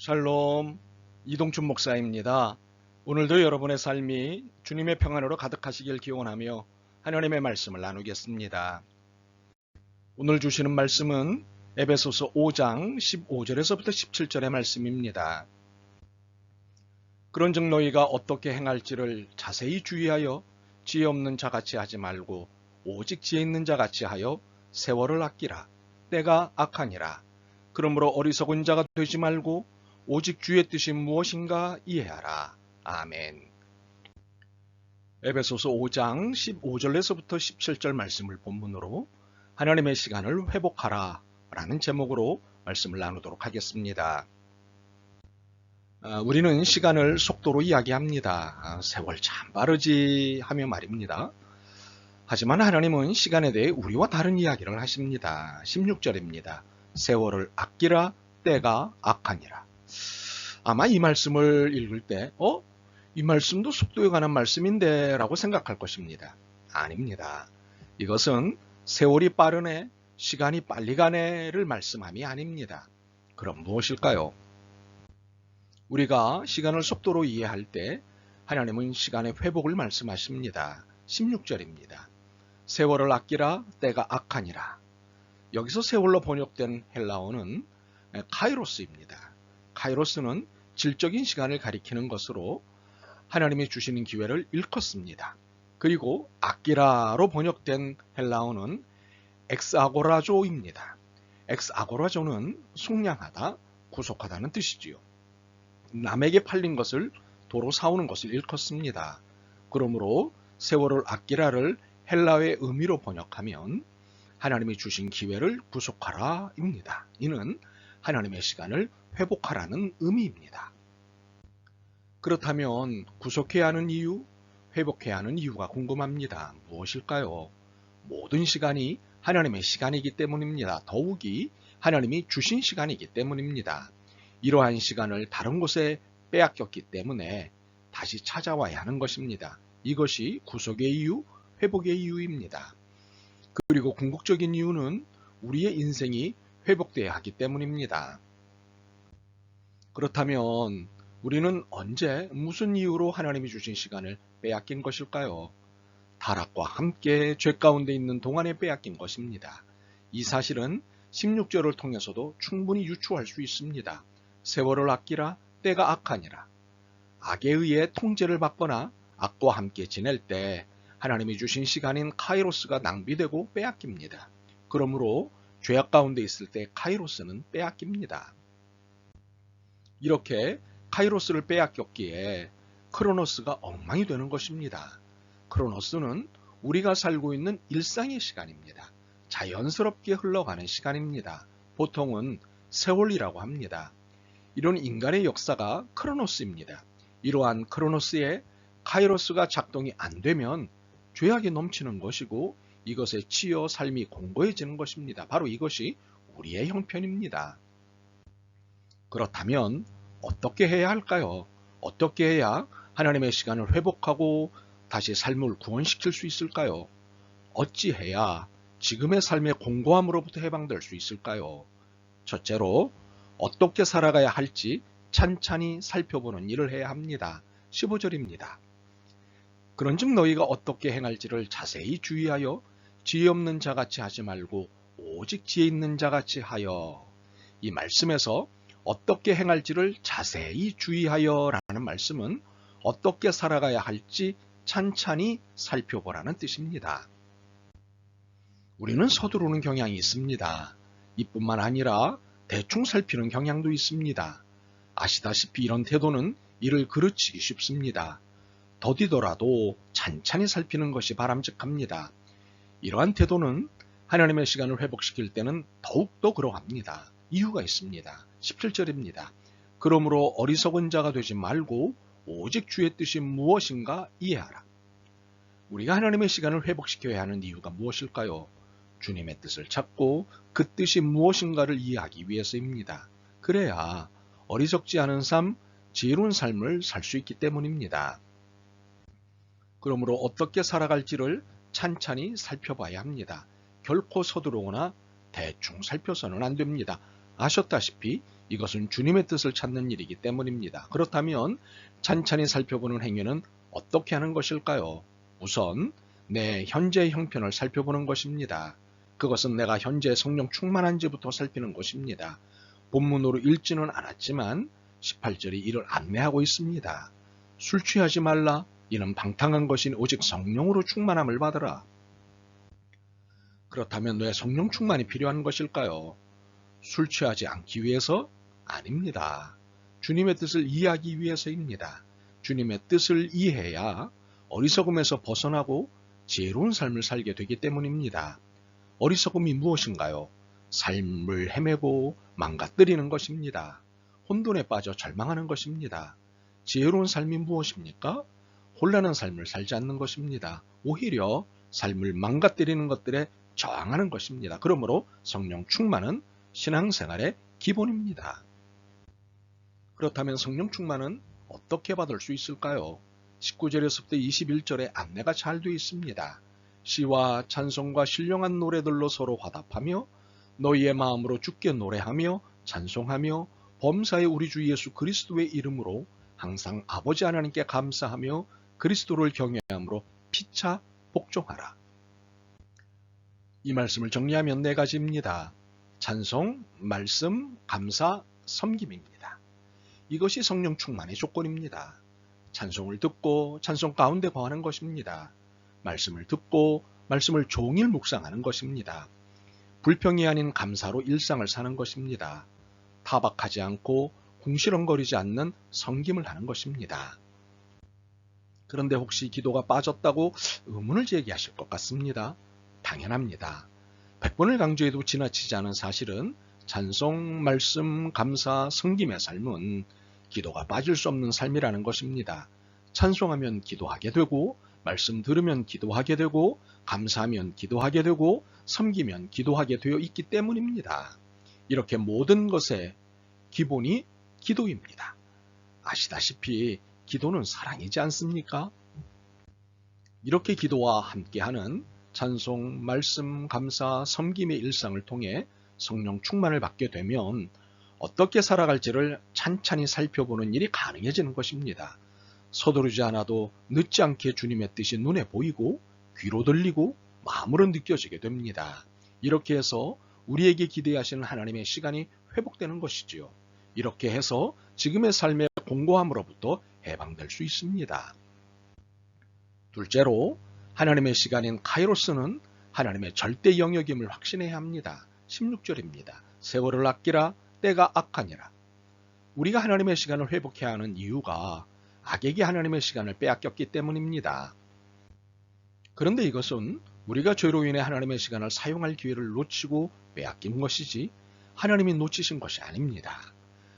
샬롬, 이동춘 목사입니다. 오늘도 여러분의 삶이 주님의 평안으로 가득하시길 기원하며 하나님의 말씀을 나누겠습니다. 오늘 주시는 말씀은 에베소서 5장 15절에서부터 17절의 말씀입니다. 그런즉 너희가 어떻게 행할지를 자세히 주의하여 지혜 없는 자같이 하지 말고 오직 지혜 있는 자같이 하여 세월을 아끼라. 때가 악하니라. 그러므로 어리석은 자가 되지 말고 오직 주의 뜻이 무엇인가 이해하라. 아멘. 에베소서 5장 15절에서부터 17절 말씀을 본문으로 하나님의 시간을 회복하라 라는 제목으로 말씀을 나누도록 하겠습니다. 우리는 시간을 속도로 이야기합니다. 세월 참 빠르지 하며 말입니다. 하지만 하나님은 시간에 대해 우리와 다른 이야기를 하십니다. 16절입니다. 세월을 아끼라. 때가 악하니라. 아마 이 말씀을 읽을 때 이 말씀도 속도에 관한 말씀인데 라고 생각할 것입니다. 아닙니다. 이것은 세월이 빠르네, 시간이 빨리 가네를 말씀함이 아닙니다. 그럼 무엇일까요? 우리가 시간을 속도로 이해할 때 하나님은 시간의 회복을 말씀하십니다. 16절입니다. 세월을 아끼라. 때가 악하니라. 여기서 세월로 번역된 헬라어는 카이로스입니다. 카이로스는 질적인 시간을 가리키는 것으로 하나님이 주시는 기회를 일컫습니다. 그리고 아끼라로 번역된 헬라어는 엑스아고라조입니다. 엑스아고라조는 속량하다, 구속하다는 뜻이지요. 남에게 팔린 것을 도로 사오는 것을 일컫습니다. 그러므로 세월을 아끼라를 헬라어의 의미로 번역하면 하나님이 주신 기회를 구속하라 입니다. 이는 하나님의 시간을 회복하라는 의미입니다. 그렇다면 구속해야 하는 이유, 회복해야 하는 이유가 궁금합니다. 무엇일까요? 모든 시간이 하나님의 시간이기 때문입니다. 더욱이 하나님이 주신 시간이기 때문입니다. 이러한 시간을 다른 곳에 빼앗겼기 때문에 다시 찾아와야 하는 것입니다. 이것이 구속의 이유, 회복의 이유입니다. 그리고 궁극적인 이유는 우리의 인생이 회복되어야 하기 때문입니다. 그렇다면 우리는 언제 무슨 이유로 하나님이 주신 시간을 빼앗긴 것일까요? 타락과 함께 죄 가운데 있는 동안에 빼앗긴 것입니다. 이 사실은 16절을 통해서도 충분히 유추할 수 있습니다. 세월을 아끼라. 때가 악하니라. 악에 의해 통제를 받거나 악과 함께 지낼 때 하나님이 주신 시간인 카이로스가 낭비되고 빼앗깁니다. 그러므로 죄악 가운데 있을 때 카이로스는 빼앗깁니다. 이렇게 카이로스를 빼앗겼기에 크로노스가 엉망이 되는 것입니다. 크로노스는 우리가 살고 있는 일상의 시간입니다. 자연스럽게 흘러가는 시간입니다. 보통은 세월이라고 합니다. 이런 인간의 역사가 크로노스입니다. 이러한 크로노스에 카이로스가 작동이 안 되면 죄악이 넘치는 것이고 이것에 치여 삶이 공고해지는 것입니다. 바로 이것이 우리의 형편입니다. 그렇다면 어떻게 해야 할까요? 어떻게 해야 하나님의 시간을 회복하고 다시 삶을 구원시킬 수 있을까요? 어찌해야 지금의 삶의 공고함으로부터 해방될 수 있을까요? 첫째로 어떻게 살아가야 할지 찬찬히 살펴보는 일을 해야 합니다. 15절입니다. 그런즉 너희가 어떻게 행할지를 자세히 주의하여 지혜 없는 자같이 하지 말고 오직 지혜 있는 자같이 하여. 이 말씀에서 어떻게 행할지를 자세히 주의하여 라는 말씀은 어떻게 살아가야 할지 찬찬히 살펴보라는 뜻입니다. 우리는 서두르는 경향이 있습니다. 이뿐만 아니라 대충 살피는 경향도 있습니다. 아시다시피 이런 태도는 이를 그르치기 쉽습니다. 더디더라도 찬찬히 살피는 것이 바람직합니다. 이러한 태도는 하나님의 시간을 회복시킬 때는 더욱더 그러합니다. 이유가 있습니다. 17절입니다. 그러므로 어리석은 자가 되지 말고 오직 주의 뜻이 무엇인가 이해하라. 우리가 하나님의 시간을 회복시켜야 하는 이유가 무엇일까요? 주님의 뜻을 찾고 그 뜻이 무엇인가를 이해하기 위해서입니다. 그래야 어리석지 않은 삶, 지혜로운 삶을 살 수 있기 때문입니다. 그러므로 어떻게 살아갈지를 찬찬히 살펴봐야 합니다. 결코 서두르거나 대충 살펴서는 안 됩니다. 아셨다시피 이것은 주님의 뜻을 찾는 일이기 때문입니다. 그렇다면 찬찬히 살펴보는 행위는 어떻게 하는 것일까요? 우선 내 현재의 형편을 살펴보는 것입니다. 그것은 내가 현재 성령 충만한지부터 살피는 것입니다. 본문으로 읽지는 않았지만 18절이 이를 안내하고 있습니다. 술 취하지 말라. 이는 방탕한 것인 오직 성령으로 충만함을 받으라. 그렇다면 왜 성령 충만이 필요한 것일까요? 술 취하지 않기 위해서? 아닙니다. 주님의 뜻을 이해하기 위해서입니다. 주님의 뜻을 이해해야 어리석음에서 벗어나고 지혜로운 삶을 살게 되기 때문입니다. 어리석음이 무엇인가요? 삶을 헤매고 망가뜨리는 것입니다. 혼돈에 빠져 절망하는 것입니다. 지혜로운 삶이 무엇입니까? 혼란한 삶을 살지 않는 것입니다. 오히려 삶을 망가뜨리는 것들에 저항하는 것입니다. 그러므로 성령 충만은 신앙생활의 기본입니다. 그렇다면 성령 충만은 어떻게 받을 수 있을까요? 19절에서부터 21절에 안내가 잘 되어 있습니다. 시와 찬송과 신령한 노래들로 서로 화답하며 너희의 마음으로 주께 노래하며 찬송하며 범사의 우리 주 예수 그리스도의 이름으로 항상 아버지 하나님께 감사하며 그리스도를 경외함으로 피차 복종하라. 이 말씀을 정리하면 네 가지입니다. 찬송, 말씀, 감사, 섬김입니다. 이것이 성령 충만의 조건입니다. 찬송을 듣고 찬송 가운데 거하는 것입니다. 말씀을 듣고 말씀을 종일 묵상하는 것입니다. 불평이 아닌 감사로 일상을 사는 것입니다. 타박하지 않고 궁시렁거리지 않는 섬김을 하는 것입니다. 그런데 혹시 기도가 빠졌다고 의문을 제기하실 것 같습니다. 당연합니다. 100번을 강조해도 지나치지 않은 사실은 찬송, 말씀, 감사, 섬김의 삶은 기도가 빠질 수 없는 삶이라는 것입니다. 찬송하면 기도하게 되고 말씀 들으면 기도하게 되고 감사하면 기도하게 되고 섬기면 기도하게 되어 있기 때문입니다. 이렇게 모든 것의 기본이 기도입니다. 아시다시피 기도는 사랑이지 않습니까? 이렇게 기도와 함께하는 찬송, 말씀, 감사, 섬김의 일상을 통해 성령 충만을 받게 되면 어떻게 살아갈지를 찬찬히 살펴보는 일이 가능해지는 것입니다. 서두르지 않아도 늦지 않게 주님의 뜻이 눈에 보이고 귀로 들리고 마음으로 느껴지게 됩니다. 이렇게 해서 우리에게 기대하시는 하나님의 시간이 회복되는 것이지요. 이렇게 해서 지금의 삶의 공고함으로부터 해방될 수 있습니다. 둘째로 하나님의 시간인 카이로스는 하나님의 절대 영역임을 확신해야 합니다. 16절입니다. 세월을 아끼라 때가 악하니라. 우리가 하나님의 시간을 회복해야 하는 이유가 악에게 하나님의 시간을 빼앗겼기 때문입니다. 그런데 이것은 우리가 죄로 인해 하나님의 시간을 사용할 기회를 놓치고 빼앗긴 것이지 하나님이 놓치신 것이 아닙니다.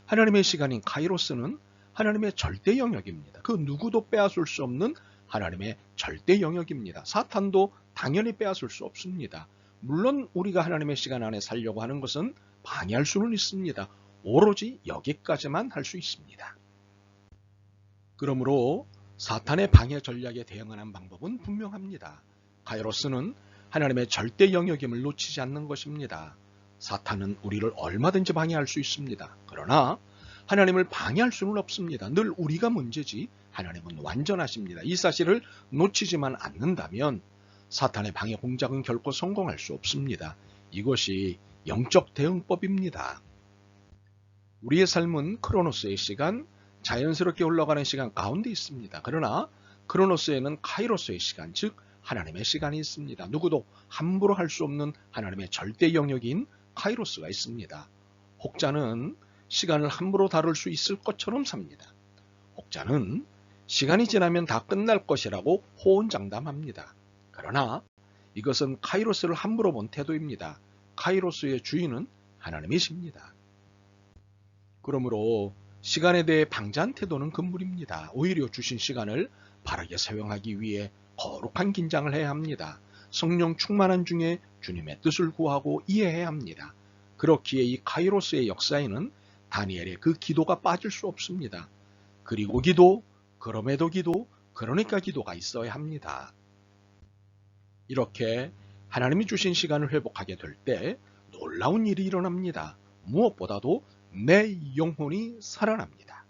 하나님의 시간인 카이로스는 하나님의 절대 영역입니다. 그 누구도 빼앗을 수 없는 하나님의 절대 영역입니다. 사탄도 당연히 빼앗을 수 없습니다. 물론 우리가 하나님의 시간 안에 살려고 하는 것은 방해할 수는 있습니다. 오로지 여기까지만 할 수 있습니다. 그러므로 사탄의 방해 전략에 대응하는 방법은 분명합니다. 카이로스는 하나님의 절대 영역임을 놓치지 않는 것입니다. 사탄은 우리를 얼마든지 방해할 수 있습니다. 그러나 하나님을 방해할 수는 없습니다. 늘 우리가 문제지 하나님은 완전하십니다. 이 사실을 놓치지만 않는다면 사탄의 방해 공작은 결코 성공할 수 없습니다. 이것이 영적 대응법입니다. 우리의 삶은 크로노스의 시간, 자연스럽게 흘러가는 시간 가운데 있습니다. 그러나 크로노스에는 카이로스의 시간, 즉 하나님의 시간이 있습니다. 누구도 함부로 할 수 없는 하나님의 절대 영역인 카이로스가 있습니다. 혹자는 시간을 함부로 다룰 수 있을 것처럼 삽니다. 혹자는 시간이 지나면 다 끝날 것이라고 호언장담합니다. 그러나 이것은 카이로스를 함부로 본 태도입니다. 카이로스의 주인은 하나님이십니다. 그러므로 시간에 대해 방자한 태도는 금물입니다. 오히려 주신 시간을 바르게 사용하기 위해 거룩한 긴장을 해야 합니다. 성령 충만한 중에 주님의 뜻을 구하고 이해해야 합니다. 그렇기에 이 카이로스의 역사에는 다니엘의 그 기도가 빠질 수 없습니다. 그리고 기도, 그럼에도 기도, 그러니까 기도가 있어야 합니다. 이렇게 하나님이 주신 시간을 회복하게 될 때 놀라운 일이 일어납니다. 무엇보다도 내 영혼이 살아납니다.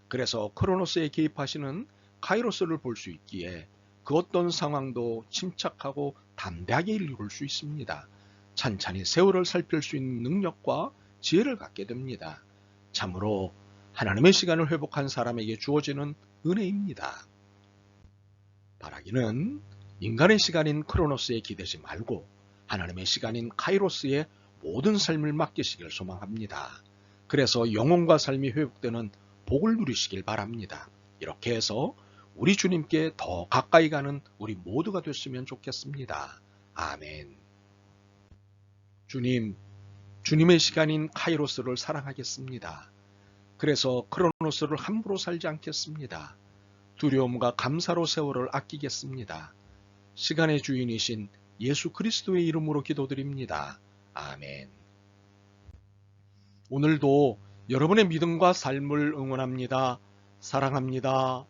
그래서 크로노스에 개입하시는 카이로스를 볼 수 있기에 그 어떤 상황도 침착하고 담대하게 읽을 수 있습니다. 찬찬히 세월을 살필 수 있는 능력과 지혜를 갖게 됩니다. 참으로 하나님의 시간을 회복한 사람에게 주어지는 은혜입니다. 바라기는 인간의 시간인 크로노스에 기대지 말고 하나님의 시간인 카이로스에 모든 삶을 맡기시길 소망합니다. 그래서 영혼과 삶이 회복되는 복을 누리시길 바랍니다. 이렇게 해서 우리 주님께 더 가까이 가는 우리 모두가 됐으면 좋겠습니다. 아멘. 주님, 주님의 시간인 카이로스를 사랑하겠습니다. 그래서 크로노스를 함부로 살지 않겠습니다. 두려움과 감사로 세월을 아끼겠습니다. 시간의 주인이신 예수 그리스도의 이름으로 기도드립니다. 아멘. 오늘도 여러분의 믿음과 삶을 응원합니다. 사랑합니다.